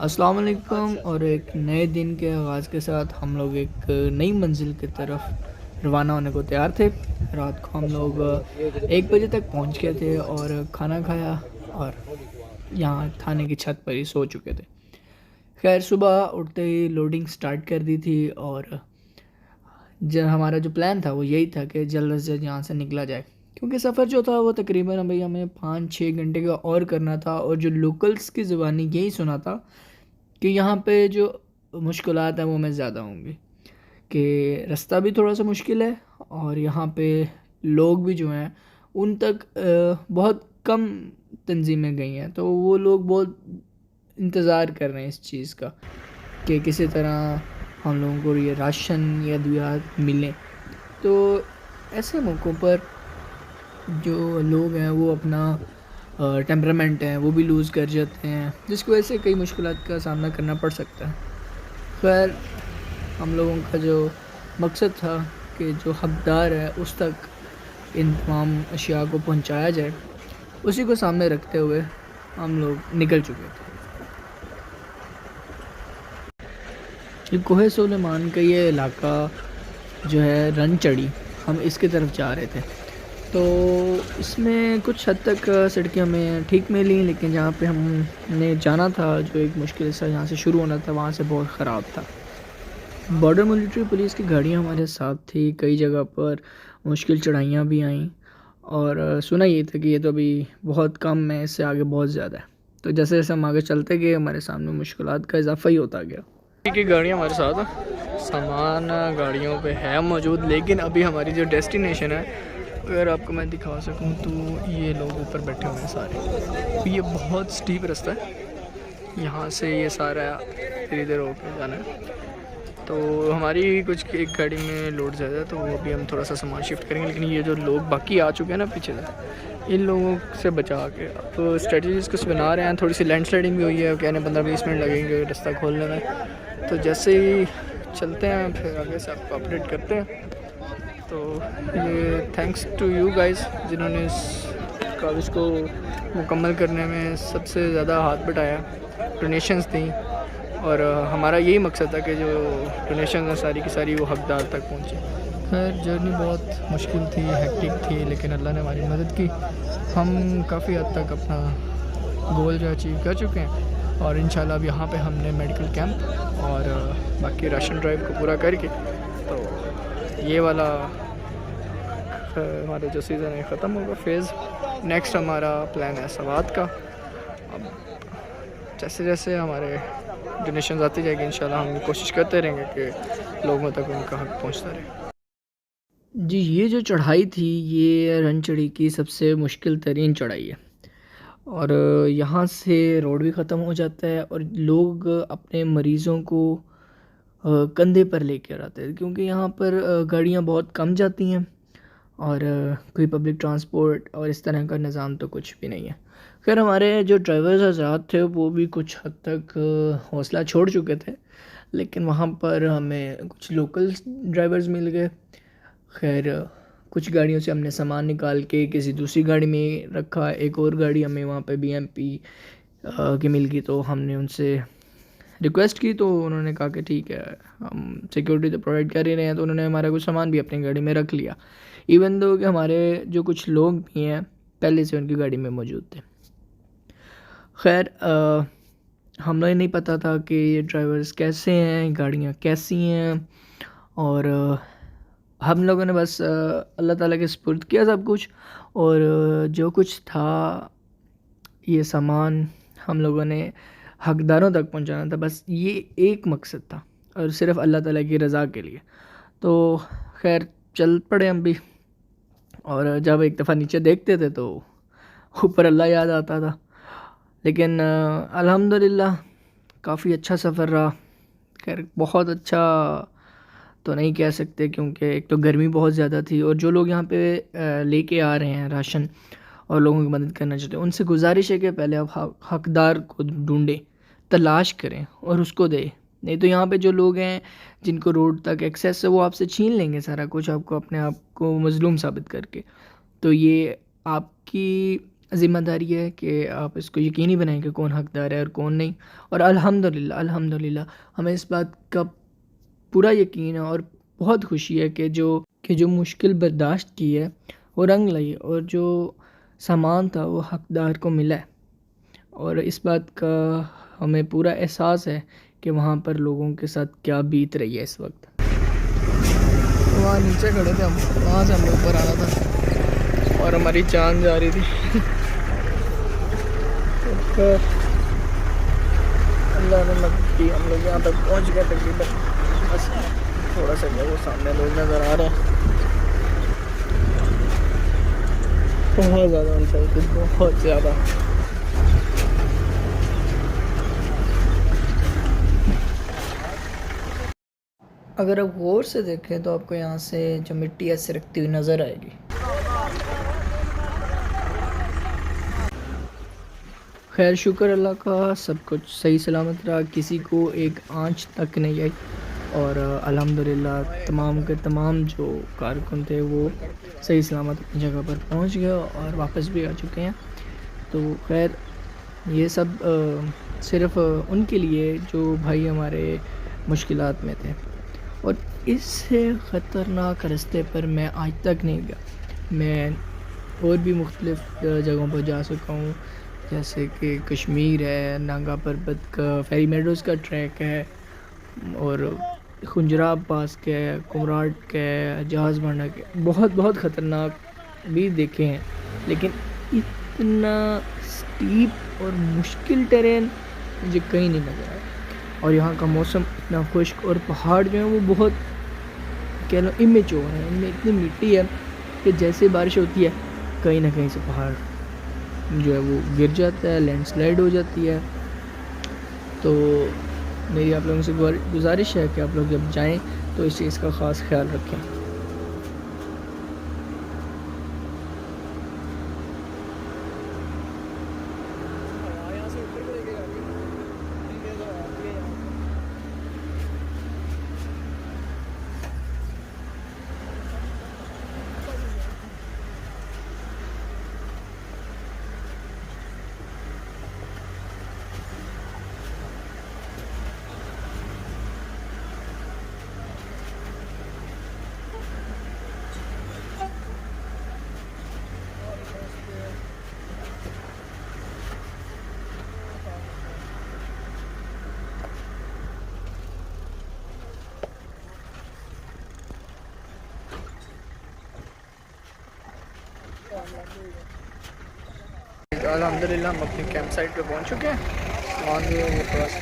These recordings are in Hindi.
अस्सलाम वालेकुम। अच्छा। और एक नए दिन के आगाज़ के साथ हम लोग एक नई मंजिल की तरफ रवाना होने को तैयार थे। रात को हम लोग 1 बजे तक पहुंच गए थे और खाना खाया और यहाँ थाने की छत पर ही सो चुके थे। खैर सुबह उठते ही लोडिंग स्टार्ट कर दी थी और हमारा जो प्लान था वो यही था कि जल्द से जल्द यहाँ से निकला जाए, क्योंकि सफ़र जो था वो तकरीबन भाई हमें 5-6 घंटे का और करना था। और जो लोकल्स की ज़ुबानी यही सुना था कि यहाँ पे जो मुश्किलात हैं वो हमें ज़्यादा होंगी, कि रास्ता भी थोड़ा सा मुश्किल है और यहाँ पे लोग भी जो हैं उन तक बहुत कम तंजीमें गई हैं, तो वो लोग बहुत इंतज़ार कर रहे हैं इस चीज़ का कि किसी तरह हम लोगों को ये राशन या अद्वियात मिलें। तो ऐसे मौक़ों पर जो लोग हैं वो अपना टेम्परामेंट है वो भी लूज़ कर जाते हैं, जिसकी वजह से कई मुश्किलात का सामना करना पड़ सकता है। खैर हम लोगों का जो मकसद था कि जो हकदार है उस तक इन तमाम अशिया को पहुंचाया जाए, उसी को सामने रखते हुए हम लोग निकल चुके थे। ये कोहे सुलेमान का ये इलाका जो है रन चढ़ी, हम इसकी तरफ जा रहे थे। तो इसमें कुछ हद तक सड़कें हमें ठीक मिली, लेकिन जहाँ पे हमने जाना था जो एक मुश्किल सा जहाँ से शुरू होना था वहाँ से बहुत ख़राब था। बॉर्डर मिलिट्री पुलिस की गाड़ियाँ हमारे साथ थी, कई जगह पर मुश्किल चढ़ाइयाँ भी आईं और सुना ये था कि ये तो अभी बहुत कम है, इससे आगे बहुत ज़्यादा है। तो जैसे जैसे हम आगे चलते गए हमारे सामने मुश्किलात का इजाफा ही होता गया। की गाड़ियाँ हमारे साथ हैं, सामान गाड़ियों पे है मौजूद, लेकिन अभी हमारी जो डेस्टिनेशन है अगर आपको मैं दिखा सकूं तो ये लोग ऊपर बैठे हुए हैं सारे। तो ये बहुत स्टीप रास्ता है, यहाँ से ये सारा धीरे धीरे होकर जाना है। तो हमारी कुछ एक गाड़ी में लोड ज़्यादा है तो वो अभी हम थोड़ा सा सामान शिफ्ट करेंगे, लेकिन ये जो लोग बाकी आ चुके हैं ना पीछे से, इन लोगों से बचा के अब स्ट्रेटजीज कुछ बना रहे हैं। थोड़ी सी लैंड स्लाइडिंग भी हुई है, कहने 15-20 मिनट लगेंगे रास्ता खोलने में। तो जैसे ही चलते हैं फिर आगे से आपको अपडेट करते हैं। तो ये थैंक्स टू यू गाइस जिन्होंने इस कागज़ को मुकम्मल करने में सबसे ज़्यादा हाथ बटाया, डोनेशंस दी। और हमारा यही मकसद था कि जो डोनेशन है सारी की सारी वो हकदार तक पहुँचे। खैर जर्नी बहुत मुश्किल थी, हेक्टिक थी, लेकिन अल्लाह ने हमारी मदद की। हम काफ़ी हद तक अपना गोल जो अचीव कर चुके हैं और इंशाल्लाह अब यहाँ पे हमने मेडिकल कैंप और बाकी राशन ड्राइव को पूरा करके तो ये वाला हमारा जो सीज़न है ख़त्म होगा फेज़। नेक्स्ट हमारा प्लान है सवात का। अब जैसे जैसे हमारे डोनेशन आती जाएगी इंशाल्लाह हम कोशिश करते रहेंगे कि लोगों तक उनका हक पहुंचता रहे। जी ये जो चढ़ाई थी ये रनचढ़ी की सबसे मुश्किल तरीन चढ़ाई है और यहाँ से रोड भी ख़त्म हो जाता है और लोग अपने मरीज़ों को कंधे पर लेकर आते हैं, क्योंकि यहाँ पर गाड़ियाँ बहुत कम जाती हैं और कोई पब्लिक ट्रांसपोर्ट और इस तरह का निज़ाम तो कुछ भी नहीं है। खैर हमारे जो ड्राइवर्स हज़रात थे वो भी कुछ हद तक हौसला छोड़ चुके थे, लेकिन वहाँ पर हमें कुछ लोकल ड्राइवर्स मिल गए। खैर कुछ गाड़ियों से हमने सामान निकाल के किसी दूसरी गाड़ी में रखा, एक और गाड़ी हमें वहाँ पे बीएमपी की मिल गई, तो हमने उनसे रिक्वेस्ट की तो उन्होंने कहा कि ठीक है हम सिक्योरिटी तो प्रोवाइड कर ही रहे हैं, तो उन्होंने हमारा कुछ सामान भी अपनी गाड़ी में रख लिया, इवन दो कि हमारे जो कुछ लोग भी हैं पहले से उनकी गाड़ी में मौजूद थे। खैर हमें नहीं पता था कि ये ड्राइवर्स कैसे हैं, गाड़ियाँ कैसी हैं, और हम लोगों ने बस अल्लाह ताला के सुपुर्द किया सब कुछ। और जो कुछ था ये सामान हम लोगों ने हकदारों तक पहुंचाना था, बस ये एक मकसद था और सिर्फ अल्लाह ताला की रज़ा के लिए। तो खैर चल पड़े हम भी, और जब एक दफ़ा नीचे देखते थे तो ऊपर अल्लाह याद आता था। लेकिन अल्हम्दुलिल्लाह काफ़ी अच्छा सफ़र रहा। खैर बहुत अच्छा तो नहीं कह सकते, क्योंकि एक तो गर्मी बहुत ज़्यादा थी और जो लोग यहाँ पे लेके आ रहे हैं राशन और लोगों की मदद करना चाहते हैं उनसे गुजारिश है कि पहले आप हकदार को ढूंढें, तलाश करें और उसको दें। नहीं तो यहाँ पे जो लोग हैं जिनको रोड तक एक्सेस है वो आपसे छीन लेंगे सारा कुछ, आपको अपने आप को मज़लूम साबित करके। तो ये आपकी ज़िम्मेदारी है कि आप इसको यकीनी बनाएं कि कौन हकदार है और कौन नहीं। और अल्हम्दुलिल्लाह हमें इस बात का पूरा यकीन है और बहुत खुशी है कि जो मुश्किल बर्दाश्त की है वो रंग लाई, और जो सामान था वो हकदार को मिला है। और इस बात का हमें पूरा एहसास है कि वहाँ पर लोगों के साथ क्या बीत रही है इस वक्त। वहाँ नीचे खड़े थे हम, वहाँ से हमें ऊपर आना था और हमारी जान जा रही थी। तो अल्लाह ने मदद की, हम लोग यहाँ तक पहुँच गए तकरीबन। बस थोड़ा सा वो सामने लोग नज़र आ रहे हैं, बहुत ज़्यादा अनसर्टेन, बहुत ज़्यादा। अगर आप गौर से देखें तो आपको यहाँ से जो मिट्टी ऐसे रखती हुई नज़र आएगी। खैर शुक्र अल्लाह का, सब कुछ सही सलामत रहा, किसी को एक आंच तक नहीं आई। और अल्हम्दुलिल्लाह तमाम के तमाम जो कारकुन थे वो सही सलामत अपनी जगह पर पहुंच गए और वापस भी आ चुके हैं। तो खैर ये सब सिर्फ़ उनके लिए जो भाई हमारे मुश्किलात में थे। और इससे ख़तरनाक रास्ते पर मैं आज तक नहीं गया। मैं और भी मुख्तलिफ़ जगहों पर जा चुका हूँ, जैसे कि कश्मीर है, नांगा पर्वत का, फेरी मेडोज़ का ट्रैक है, और खुंजराब पास के है, कुमराट के है, जहाज़ बांडा के, बहुत ख़तरनाक भी देखे हैं। लेकिन इतना स्टीप और मुश्किल टेरेन मुझे कहीं नहीं नज़र आया। और यहाँ का मौसम इतना खुश्क, और पहाड़ जो है वो बहुत कह लो इमेच्योर है, इनमें इतनी मिट्टी है कि जैसे बारिश होती है कहीं ना कहीं से पहाड़ जो है वो गिर जाता है, लैंडस्लाइड हो जाती है। तो मेरी आप लोगों से गुजारिश है कि आप लोग जब जाएं तो इस चीज़ का ख़ास ख्याल रखें। अल्हम्दुलिल्लाह हम अपनी कैंप साइट पे पहुंच चुके हैं। वहाँ जो वो थोड़ा सा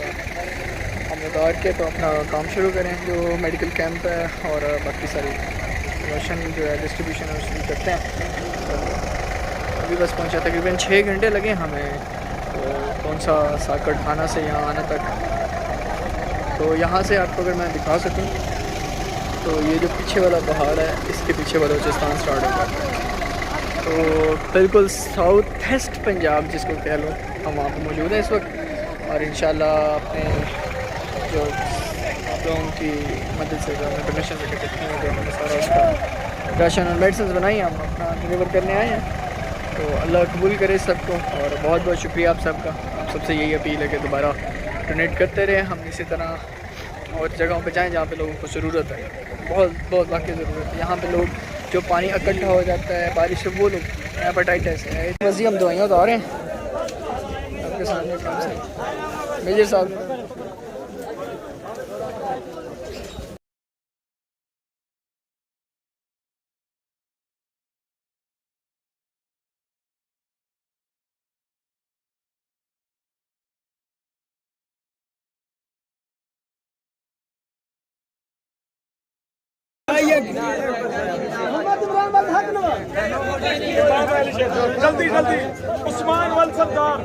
हम उतार के तो अपना काम शुरू करें, जो मेडिकल कैंप है और बाकी सारी राशन जो है डिस्ट्रीब्यूशन है उसकी करते हैं। तो अभी बस पहुंचा, तकरीबन 6 घंटे लगे हमें तो कौन सा साकड़ थाना से यहाँ आने तक। तो यहाँ से आपको अगर मैं दिखा सकूँ तो ये जो पीछे वाला पहाड़ है, इसके पीछे बलोचिस्तान स्टार्ट होगा। तो बिल्कुल साउथ वेस्ट पंजाब जिसको कह लो, हम वहाँ पर मौजूद हैं इस वक्त। और इंशाल्लाह अपने जो आप लोगों की मदद से जो हमें डोनेशन लेकर देते हैं, जो हमने सारा उसका राशन और मेडिसिन बनाई हम अपना डिलीवर करने आए हैं। तो अल्लाह कबूल करे सबको, और बहुत बहुत शुक्रिया आप सबका। आप सबसे यही अपील है कि दोबारा डोनेट करते रहें, हम इसी तरह और जगहों पे जाएं जहाँ पे लोगों को ज़रूरत है, बहुत वाकई ज़रूरत है। यहाँ पे लोग जो पानी इकट्ठा हो जाता है बारिश से, वो लोग हेपेटाइटिस है, वैसे हम दवाइयाँ उतार रहे हैं आपके सामने काम से मेजर साहब। जल्दी जल्दी उस्मान वल सरदार